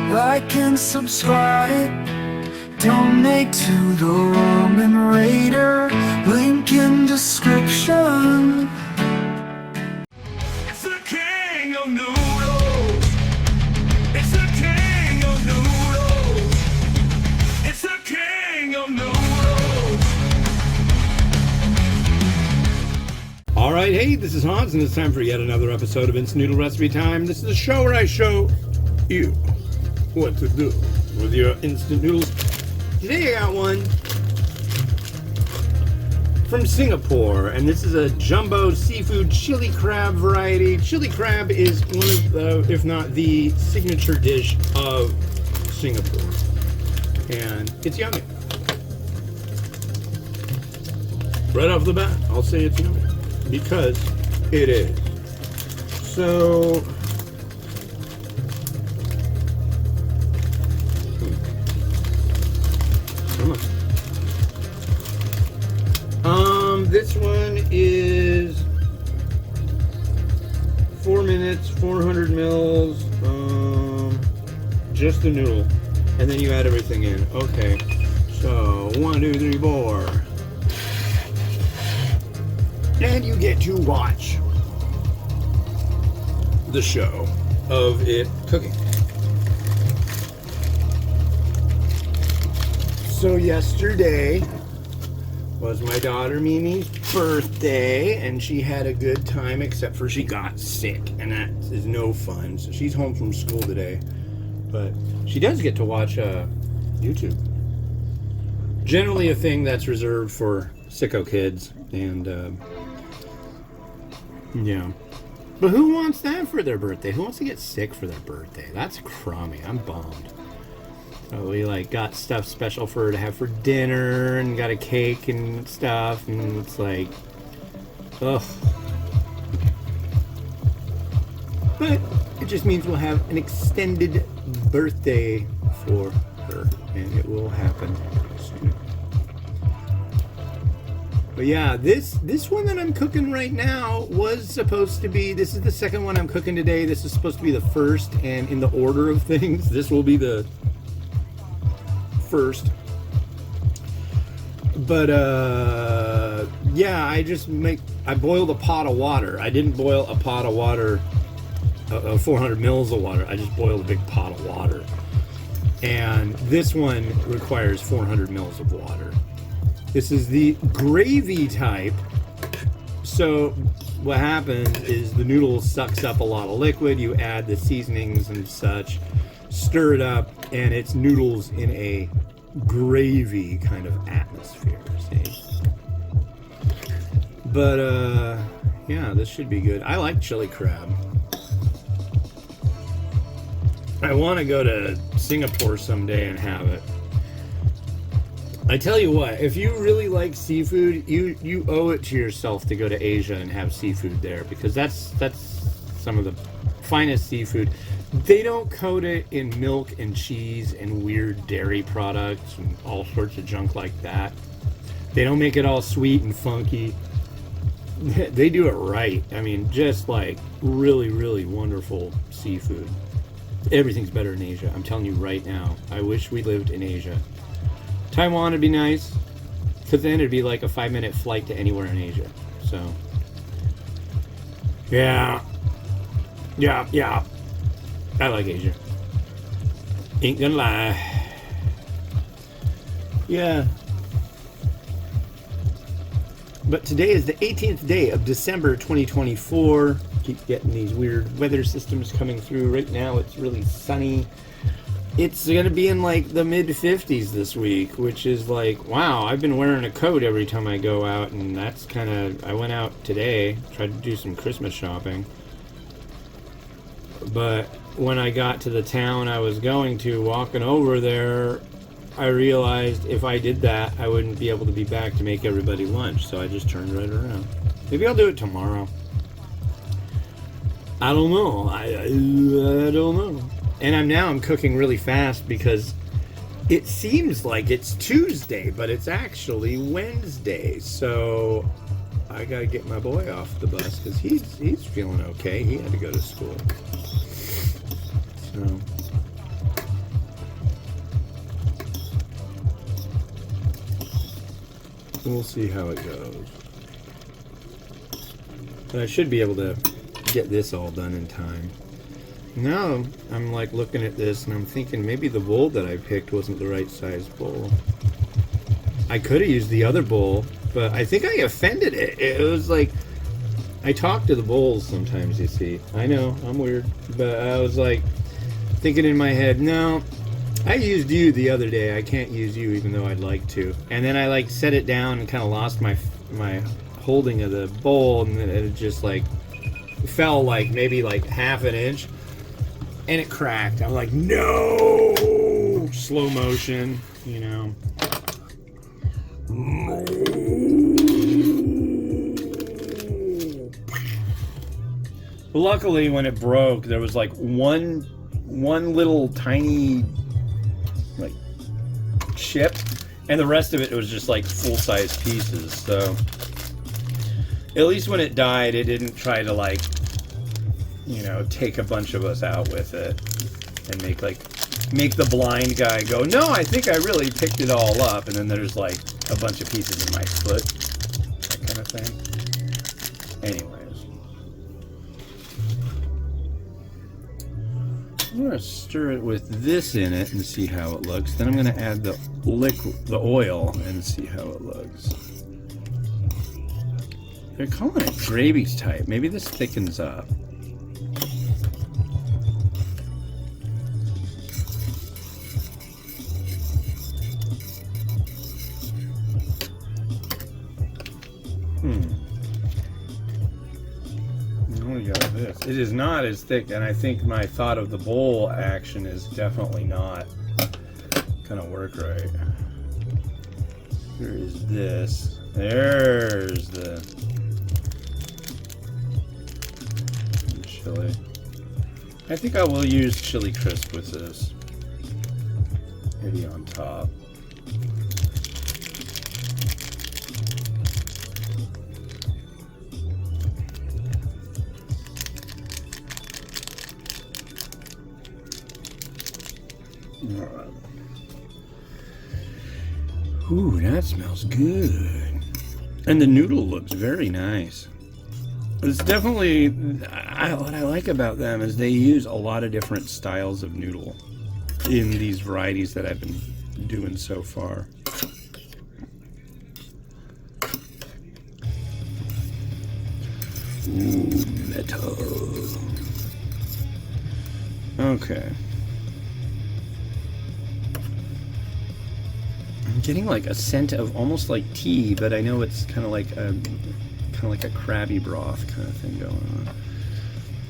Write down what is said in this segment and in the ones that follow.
like and subscribe. Donate to the Ramen Raider, link in description. It's the king of noodles. It's the king of noodles. It's the king of noodles. All right, hey, this is Hans, and it's time for yet another episode of Instant Noodle Recipe Time. This is a show where I show you what to do with your instant noodles. Today I got one from Singapore, and this is a jumbo seafood chili crab variety. Chili crab is one of the, if not the signature dish of Singapore, and it's yummy. Right off the bat, I'll say it's yummy, because it is. So, this one is 4 minutes, 400 mils, just the noodle, and then you add everything in. Okay, so 1, 2, 3, 4, and you get to watch the show of it cooking. So yesterday was my daughter Mimi's birthday, and she had a good time, except for she got sick, and that is no fun. So she's home from school today, but she does get to watch YouTube. Generally a thing that's reserved for sicko kids, and yeah. But who wants that for their birthday? Who wants to get sick for their birthday? That's crummy. I'm bummed. So we got stuff special for her to have for dinner, and got a cake and stuff, and it's like, ugh. But it just means we'll have an extended birthday for her, and it will happen soon. But yeah, this one that I'm cooking right now was supposed to be, this is the second one I'm cooking today. This is supposed to be the first, and in the order of things, this will be the first. But yeah, I boiled a pot of water. I didn't boil a pot of water, 400 mils of water. I just boiled a big pot of water. And this one requires 400 mils of water. This is the gravy type. So what happens is the noodle sucks up a lot of liquid. You add the seasonings and such, stir it up, and it's noodles in a gravy kind of atmosphere, see? But yeah, this should be good. I like chili crab. I want to go to Singapore someday and have it. I tell you what, if you really like seafood, you owe it to yourself to go to Asia and have seafood there, because that's some of the finest seafood. They don't coat it in milk and cheese and weird dairy products and all sorts of junk like that. They don't make it all sweet and funky. They do it right. I mean, just like really, really wonderful seafood. Everything's better in Asia. I'm telling you right now. I wish we lived in Asia. Taiwan would be nice, because then it'd be like a 5-minute flight to anywhere in Asia. So, yeah. I like Asia. Ain't gonna lie. Yeah. But today is the 18th day of December 2024. Keep getting these weird weather systems coming through. Right now it's really sunny. It's gonna be in like the mid-50s this week, which is like, wow, I've been wearing a coat every time I go out, and that's kind of, I went out today, tried to do some Christmas shopping. But when I got to the town I was going to, walking over there, I realized if I did that, I wouldn't be able to be back to make everybody lunch, so I just turned right around. Maybe I'll do it tomorrow. I don't know. I don't know. And I'm cooking really fast because it seems like it's Tuesday, but it's actually Wednesday. So I gotta get my boy off the bus because he's feeling okay. He had to go to school. So We'll see how it goes. But I should be able to get this all done in time. Now I'm like looking at this and I'm thinking maybe the bowl that I picked wasn't the right size bowl. I could have used the other bowl, but I think I offended it. It was like, I talk to the bowls sometimes, you see. I know, I'm weird. But I was like thinking in my head, no, I used you the other day. I can't use you even though I'd like to. And then I like set it down and kind of lost my holding of the bowl, and then it just like fell like maybe like half an inch. And it cracked. I'm like, no! Slow motion, you know. Luckily, when it broke, there was like one little tiny like chip, and the rest of it was just like full-size pieces. So at least when it died, it didn't try to like, you know, take a bunch of us out with it and make the blind guy go, no, I think I really picked it all up, and then there's like a bunch of pieces in my foot, that kind of thing. Anyways, I'm gonna stir it with this in it and see how it looks. Then I'm gonna add the oil and see how it looks. They're calling it gravy type. Maybe this thickens up. It is not as thick, and I think my thought of the bowl action is definitely not gonna work right. Here is this. There's the chili. I think I will use chili crisp with this. Maybe on top. Alright. Ooh, that smells good. And the noodle looks very nice. It's definitely, what I like about them is they use a lot of different styles of noodle in these varieties that I've been doing so far. Ooh, metal. Okay. I'm getting like a scent of almost like tea, but I know it's kind of like a crabby broth kind of thing going on.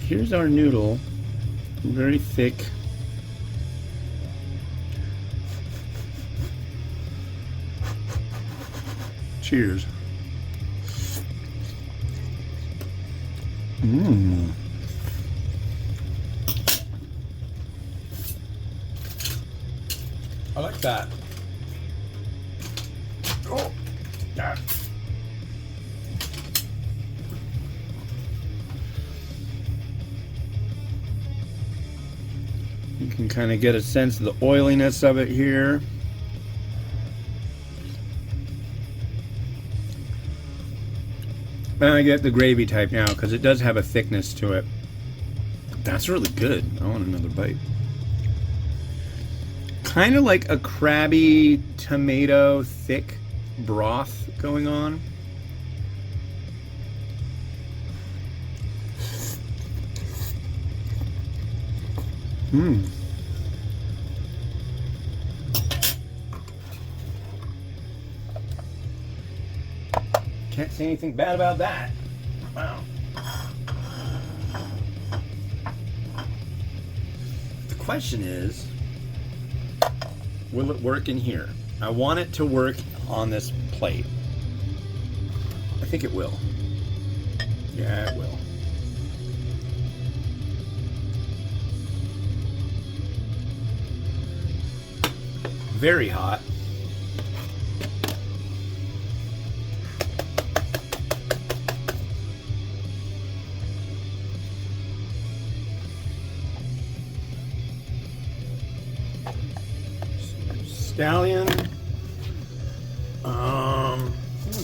Here's our noodle, very thick. Cheers. Mmm. I like that. Oh, yeah. You can kind of get a sense of the oiliness of it here. And I get the gravy type now because it does have a thickness to it. That's really good. I want another bite. Kind of like a crabby tomato thick broth going on. Mmm. Can't say anything bad about that. Wow. The question is, will it work in here? I want it to work on this plate. I think it will. Yeah, it will. Very hot. Stallion.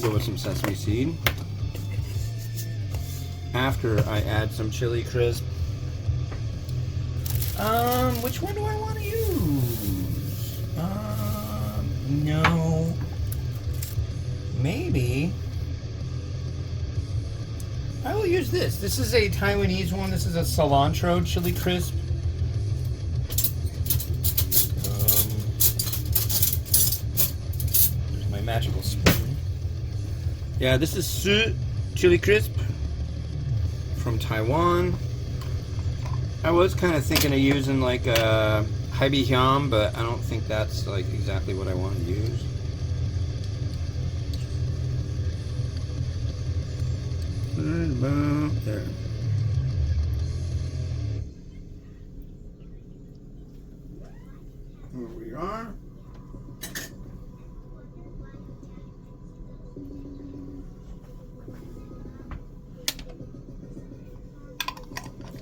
go with some sesame seed. After I add some chili crisp. Which one do I want to use? No. Maybe. I will use this. This is a Taiwanese one. This is a cilantro chili crisp. There's my magical spoon. Yeah, this is Su chili crisp from Taiwan. I was kind of thinking of using like a Haibihyam, but I don't think that's like exactly what I want to use. There. Here we are.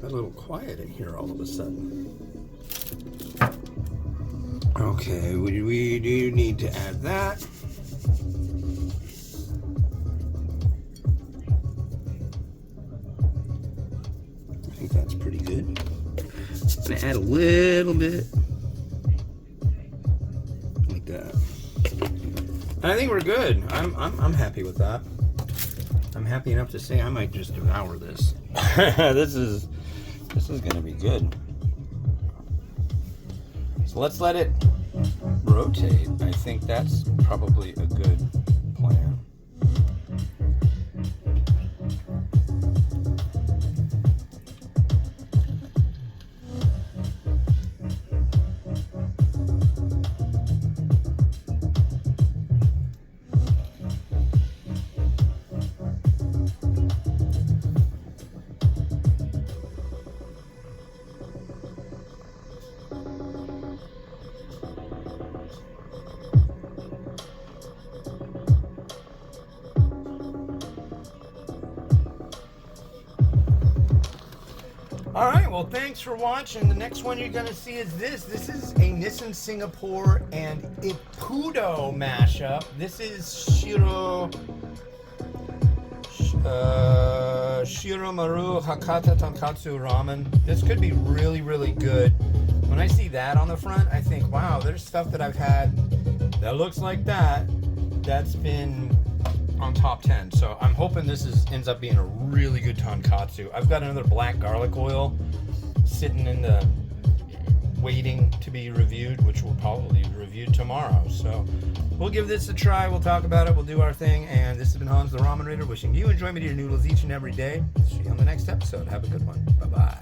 Got a little quiet in here all of a sudden. Okay, we do need to add that. I think that's pretty good. I'm gonna add a little bit like that. And I think we're good. I'm happy with that. I'm happy enough to say I might just devour this. This is gonna be good. So let's let it rotate. I think that's probably a good plan. Alright, well thanks for watching. The next one you're going to see is this. This is a Nissin Singapore and Ippudo mashup. This is Shiromaru Hakata Tonkatsu Ramen. This could be really, really good. When I see that on the front, I think, wow, there's stuff that I've had that looks like that. That's been on top 10. So I'm hoping this ends up being a really good tonkatsu. I've got another black garlic oil sitting in the waiting to be reviewed, which will probably be reviewed tomorrow. So we'll give this a try. We'll talk about it. We'll do our thing. And this has been Hans the Ramen Raider, wishing you enjoyment of your noodles each and every day. See you on the next episode. Have a good one. Bye-bye.